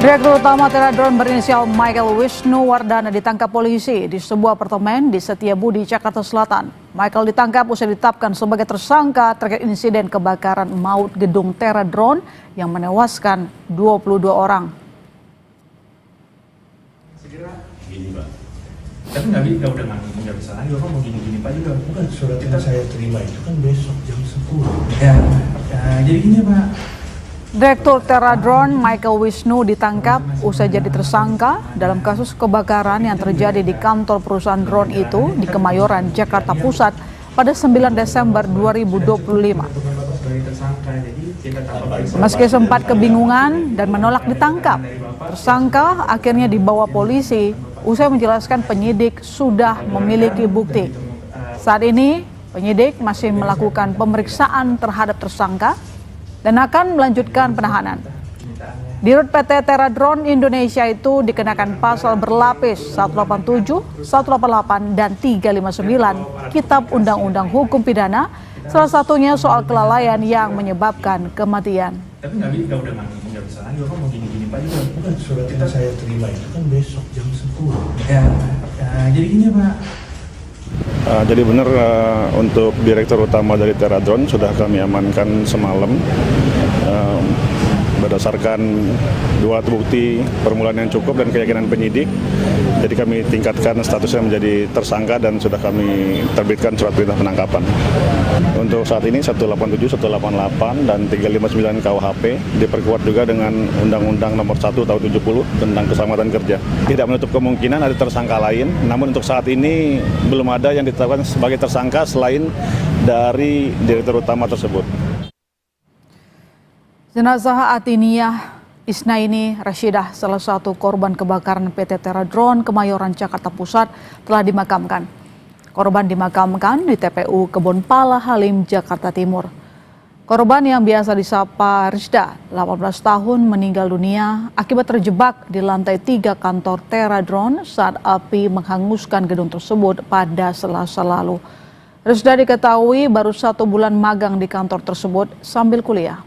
Direktur Utama Teradron berinisial Michael Wisnuwardana ditangkap polisi di sebuah apartemen di Setiabudi, Jakarta Selatan. Michael ditangkap usai ditetapkan sebagai tersangka terkait insiden kebakaran maut gedung Teradron yang menewaskan 22 orang. Gini Pak, tapi nggak bisa lagi, Bapak mau gini-gini Pak juga. Bukan, surat yang saya terima itu kan besok jam 10. Ya, jadi gini Pak. Direktur Teradron Michael Wisnu ditangkap usai jadi tersangka dalam kasus kebakaran yang terjadi di kantor perusahaan drone itu di Kemayoran, Jakarta Pusat pada 9 Desember 2025. Meski sempat kebingungan dan menolak ditangkap, tersangka akhirnya dibawa polisi usai menjelaskan penyidik sudah memiliki bukti. Saat ini penyidik masih melakukan pemeriksaan terhadap tersangka dan akan melanjutkan penahanan. Dirut PT Teradron Indonesia itu dikenakan pasal berlapis 187, 188, dan 359 Kitab Undang-Undang Hukum Pidana, salah satunya soal kelalaian yang menyebabkan kematian. Tapi nggak bisa lagi, Bapak mau gini-gini Pak juga. Bukan, surat yang saya terima itu kan besok jam 10. Ya, jadi gini Pak. Jadi benar untuk Direktur Utama dari Teradron sudah kami amankan semalam berdasarkan dua alat bukti permulaan yang cukup dan keyakinan penyidik. Jadi kami tingkatkan statusnya menjadi tersangka dan sudah kami terbitkan surat perintah penangkapan. Untuk saat ini 187, 188 dan 359 KUHP diperkuat juga dengan Undang-Undang Nomor 1 Tahun 70 tentang keselamatan kerja. Tidak menutup kemungkinan ada tersangka lain, namun untuk saat ini belum ada yang ditetapkan sebagai tersangka selain dari Direktur Utama tersebut. Jenazah Atiniah Isnaini Rashidah, salah satu korban kebakaran PT Teradron Kemayoran, Jakarta Pusat, telah dimakamkan. Korban dimakamkan di TPU Kebonpala Halim, Jakarta Timur. Korban yang biasa disapa Rizda, 18 tahun, meninggal dunia akibat terjebak di lantai 3 kantor Teradron saat api menghanguskan gedung tersebut pada Selasa lalu. Rizda diketahui baru 1 bulan magang di kantor tersebut sambil kuliah.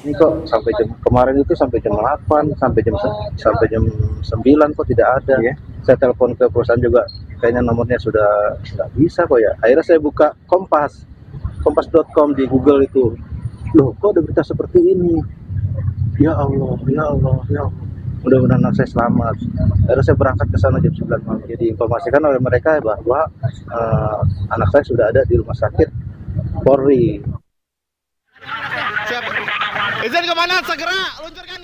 Ini kok sampai jam kemarin itu sampai jam 8, sampai jam 9 kok tidak ada. Yeah. Saya telepon ke perusahaan juga, kayaknya nomornya sudah nggak bisa kok ya. Akhirnya saya buka kompas.com di Google itu. Loh, kok ada berita seperti ini? Ya Allah, ya Allah, ya Allah. Mudah-mudahan anak saya selamat. Akhirnya saya berangkat ke sana jam 9 malam. Jadi informasikan oleh mereka bahwa anak saya sudah ada di rumah sakit Polri.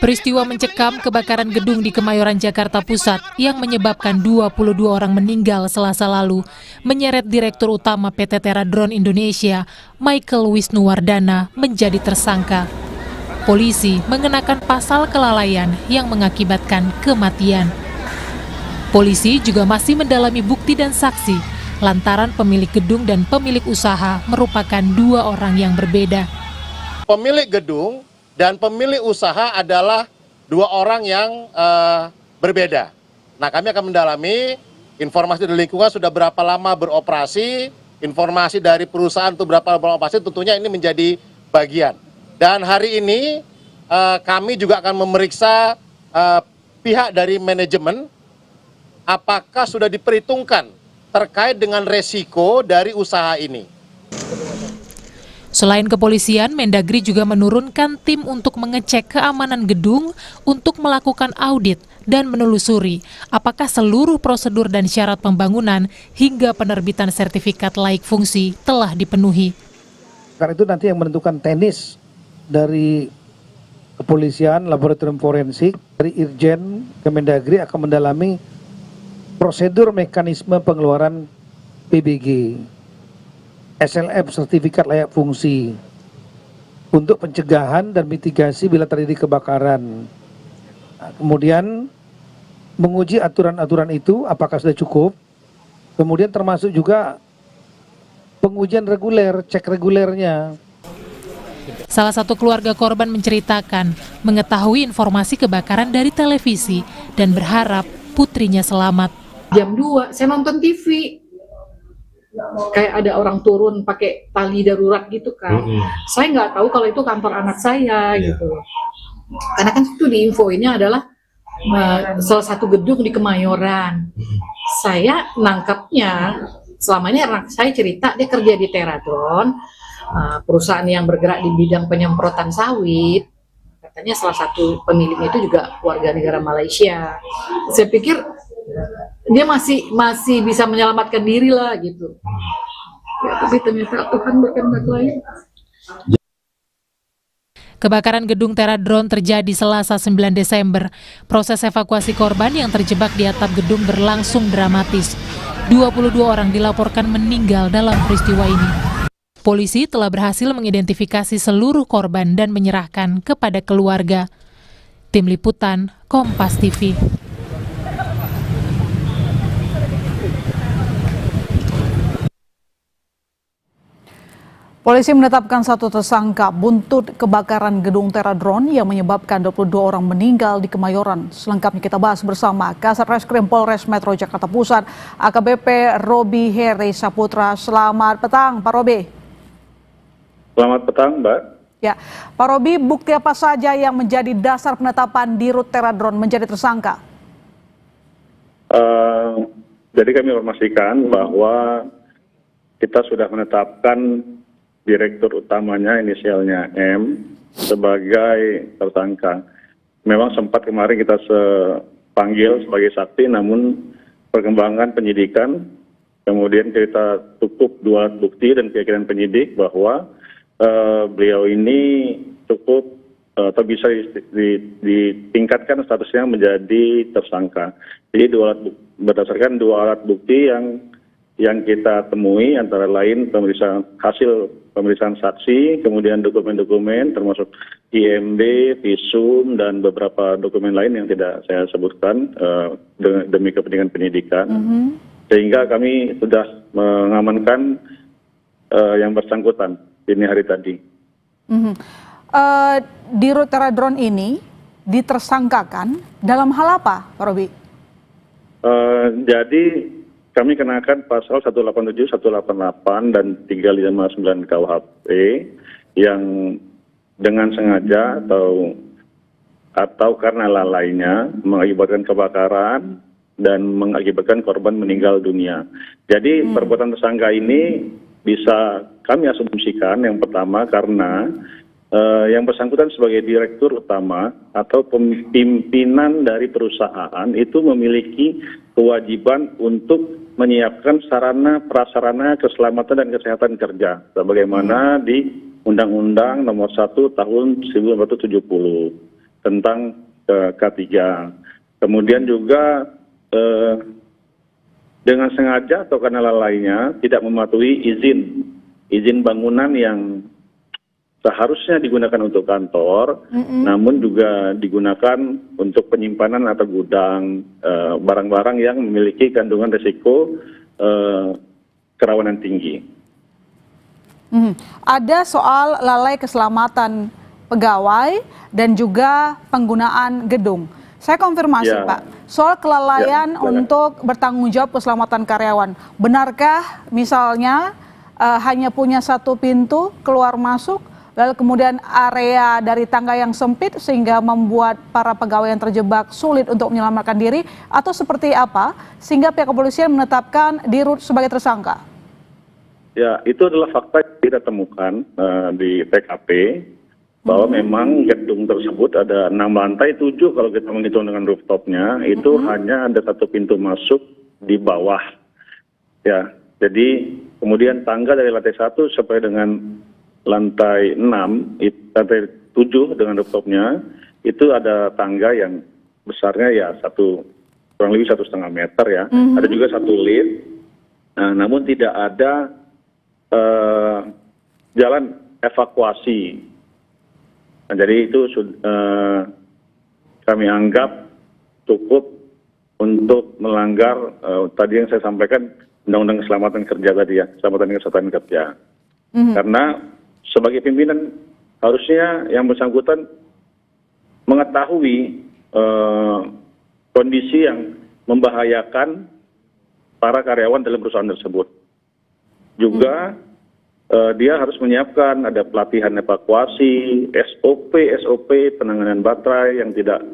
Peristiwa mencekam kebakaran gedung di Kemayoran, Jakarta Pusat yang menyebabkan 22 orang meninggal Selasa lalu menyeret Direktur Utama PT Teradron Indonesia, Michael Wisnuwardana, menjadi tersangka. Polisi mengenakan pasal kelalaian yang mengakibatkan kematian. Polisi juga masih mendalami bukti dan saksi lantaran pemilik gedung dan pemilik usaha merupakan 2 orang yang berbeda. Pemilik gedung dan pemilik usaha adalah 2 orang yang berbeda. Nah, kami akan mendalami informasi dari lingkungan sudah berapa lama beroperasi, informasi dari perusahaan untuk berapa lama beroperasi, tentunya ini menjadi bagian. Dan hari ini kami juga akan memeriksa pihak dari manajemen apakah sudah diperhitungkan terkait dengan resiko dari usaha ini. Selain kepolisian, Mendagri juga menurunkan tim untuk mengecek keamanan gedung untuk melakukan audit dan menelusuri apakah seluruh prosedur dan syarat pembangunan hingga penerbitan sertifikat layak fungsi telah dipenuhi. Karena itu nanti yang menentukan teknis dari kepolisian, laboratorium forensik, dari Irjen Kemendagri akan mendalami prosedur mekanisme pengeluaran PBG. SLF, sertifikat layak fungsi, untuk pencegahan dan mitigasi bila terjadi kebakaran. Nah, kemudian menguji aturan-aturan itu apakah sudah cukup, kemudian termasuk juga pengujian reguler, cek regulernya. Salah satu keluarga korban menceritakan mengetahui informasi kebakaran dari televisi dan berharap putrinya selamat. Jam 2 saya nonton TV, kayak ada orang turun pakai tali darurat gitu kan. Saya nggak tahu kalau itu kantor anak saya gitu. Karena kan itu diinfoinnya adalah salah satu gedung di Kemayoran. Saya nangkapnya, selama ini anak saya cerita dia kerja di Teradron, perusahaan yang bergerak di bidang penyemprotan sawit. Katanya salah satu pemiliknya itu juga warga negara Malaysia. Saya pikir dia masih bisa menyelamatkan diri lah gitu. Ya, tapi ternyata Tuhan berkehendak lain. Kebakaran gedung Teradron terjadi Selasa 9 Desember. Proses evakuasi korban yang terjebak di atap gedung berlangsung dramatis. 22 orang dilaporkan meninggal dalam peristiwa ini. Polisi telah berhasil mengidentifikasi seluruh korban dan menyerahkan kepada keluarga. Tim Liputan, Kompas TV. Polisi menetapkan satu tersangka buntut kebakaran gedung Teradron yang menyebabkan 22 orang meninggal di Kemayoran. Selengkapnya kita bahas bersama Kasat Reskrim Polres Metro Jakarta Pusat, AKBP Robi Heri Saputra. Selamat petang, Pak Robi. Selamat petang, Mbak. Ya, Pak Robi, bukti apa saja yang menjadi dasar penetapan Dirut Teradron menjadi tersangka? Jadi kami informasikan bahwa kita sudah menetapkan direktur utamanya inisialnya M sebagai tersangka. Memang sempat kemarin kita panggil sebagai saksi, namun perkembangan penyidikan, kemudian kita cukup dua bukti dan keyakinan penyidik bahwa beliau ini cukup atau bisa ditingkatkan statusnya menjadi tersangka. Jadi berdasarkan dua alat bukti yang kita temui, antara lain hasil pemeriksaan saksi, kemudian dokumen-dokumen termasuk IMB, visum, dan beberapa dokumen lain yang tidak saya sebutkan demi kepentingan penyidikan. Sehingga kami sudah mengamankan yang bersangkutan dini hari tadi. Dirut Teradron ini ditersangkakan dalam hal apa, Pak Robi? Jadi kami kenakan pasal 187, 188, dan 359 KUHP yang dengan sengaja atau karena lalainya mengakibatkan kebakaran dan mengakibatkan korban meninggal dunia. Jadi perbuatan tersangka ini bisa kami asumsikan yang pertama karena yang bersangkutan sebagai direktur utama atau pimpinan dari perusahaan itu memiliki kewajiban untuk menyiapkan sarana prasarana keselamatan dan kesehatan kerja sebagaimana di Undang-Undang Nomor 1 Tahun 1970 tentang K3. Kemudian juga dengan sengaja atau karena lalainya tidak mematuhi izin bangunan yang seharusnya digunakan untuk kantor, namun juga digunakan untuk penyimpanan atau gudang barang-barang yang memiliki kandungan risiko kerawanan tinggi. Ada soal lalai keselamatan pegawai dan juga penggunaan gedung. Saya konfirmasi, Pak, soal kelalaian untuk bertanggung jawab keselamatan karyawan. Benarkah misalnya hanya punya satu pintu keluar masuk, lalu kemudian area dari tangga yang sempit sehingga membuat para pegawai yang terjebak sulit untuk menyelamatkan diri, atau seperti apa sehingga pihak kepolisian menetapkan Dirut sebagai tersangka? Ya, itu adalah fakta yang kita temukan di TKP bahwa memang gedung tersebut ada 6 lantai, 7 kalau kita menghitung dengan rooftopnya, itu hanya ada satu pintu masuk di bawah. Ya, jadi kemudian tangga dari lantai 1 sampai dengan lantai 6, lantai 7 dengan rooftopnya, itu ada tangga yang besarnya ya kurang lebih 1,5 meter ya. Ada juga satu lift, namun tidak ada jalan evakuasi. Nah, jadi itu kami anggap cukup untuk melanggar tadi yang saya sampaikan, Undang-Undang Keselamatan Kerja tadi ya, Keselamatan dan Kesehatan Kerja. Karena sebagai pimpinan harusnya yang bersangkutan mengetahui kondisi yang membahayakan para karyawan dalam perusahaan tersebut. juga dia harus menyiapkan ada pelatihan evakuasi, SOP penanganan baterai yang tidak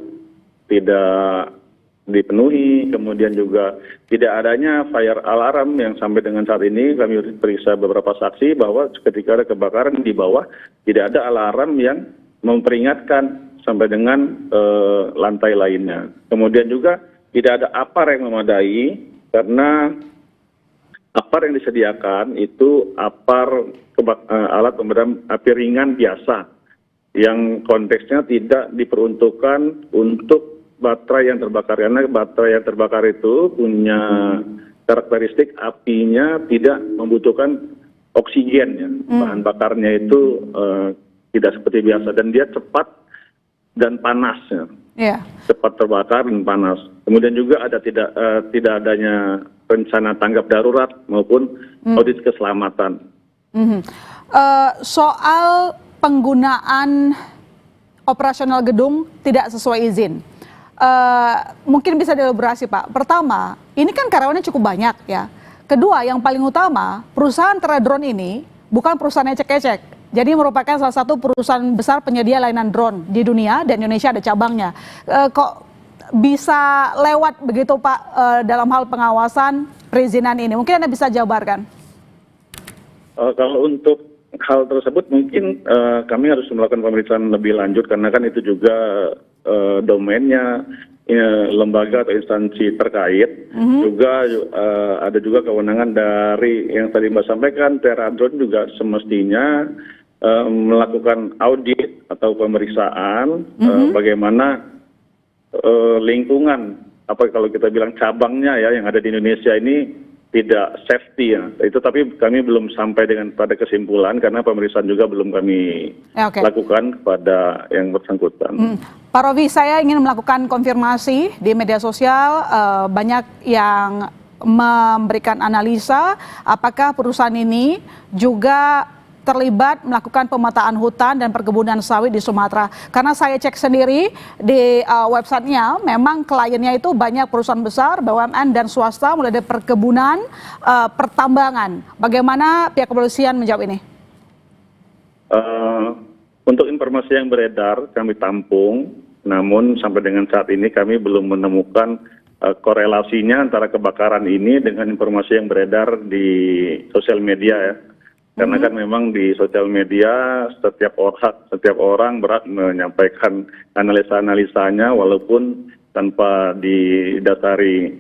dipenuhi, kemudian juga tidak adanya fire alarm yang sampai dengan saat ini kami periksa beberapa saksi bahwa ketika ada kebakaran di bawah tidak ada alarm yang memperingatkan sampai dengan lantai lainnya. Kemudian juga tidak ada APAR yang memadai karena APAR yang disediakan itu APAR alat pemadam api ringan biasa yang konteksnya tidak diperuntukkan untuk baterai yang terbakar, karena baterai yang terbakar itu punya karakteristik apinya tidak membutuhkan oksigen ya. Bahan bakarnya itu tidak seperti biasa dan dia cepat dan panas ya. Cepat terbakar dan panas. Kemudian juga ada tidak adanya rencana tanggap darurat maupun audit keselamatan. Soal penggunaan operasional gedung tidak sesuai izin. Mungkin bisa dielaborasi Pak. Pertama, ini kan karyawannya cukup banyak ya. Kedua, yang paling utama, perusahaan Teradrone ini bukan perusahaan ecek-ecek. Jadi merupakan salah satu perusahaan besar penyedia layanan drone di dunia dan Indonesia ada cabangnya. Kok bisa lewat begitu Pak dalam hal pengawasan perizinan ini? Mungkin Anda bisa jabarkan. Kalau untuk hal tersebut mungkin kami harus melakukan pemeriksaan lebih lanjut karena kan itu juga domainnya lembaga atau instansi terkait. Juga ada juga kewenangan dari yang tadi Mbak sampaikan, Teradrone juga semestinya melakukan audit atau pemeriksaan bagaimana lingkungan apa kalau kita bilang cabangnya ya yang ada di Indonesia ini tidak safety ya. Itu tapi kami belum sampai dengan pada kesimpulan karena pemeriksaan juga belum kami lakukan kepada yang bersangkutan. Pak Robi, saya ingin melakukan konfirmasi di media sosial banyak yang memberikan analisa apakah perusahaan ini juga terlibat melakukan pemetaan hutan dan perkebunan sawit di Sumatera. Karena saya cek sendiri di websitenya, memang kliennya itu banyak perusahaan besar, BUMN dan swasta, mulai dari perkebunan, pertambangan. Bagaimana pihak kepolisian menjawab ini? Untuk informasi yang beredar kami tampung, namun sampai dengan saat ini kami belum menemukan korelasinya antara kebakaran ini dengan informasi yang beredar di sosial media ya. Karena kan memang di sosial media setiap orang berhak menyampaikan analisa-analisanya walaupun tanpa didasari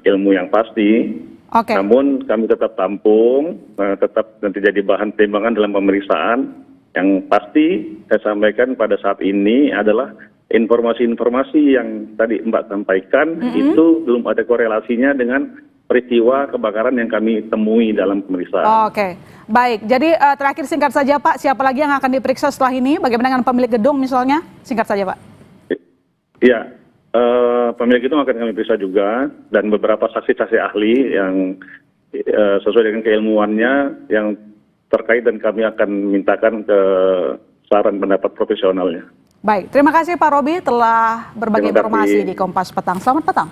ilmu yang pasti. Namun kami tetap tampung, tetap nanti jadi bahan pertimbangan dalam pemeriksaan. Yang pasti saya sampaikan pada saat ini adalah informasi-informasi yang tadi Mbak sampaikan itu belum ada korelasinya dengan peristiwa kebakaran yang kami temui dalam pemeriksaan. Baik. Jadi terakhir singkat saja Pak, siapa lagi yang akan diperiksa setelah ini? Bagaimana dengan pemilik gedung misalnya? Singkat saja Pak. Iya, pemilik gedung akan kami periksa juga dan beberapa saksi-saksi ahli yang sesuai dengan keilmuannya yang terkait dan kami akan mintakan ke saran pendapat profesionalnya. Baik, terima kasih Pak Robi telah berbagi informasi di Kompas Petang. Selamat petang.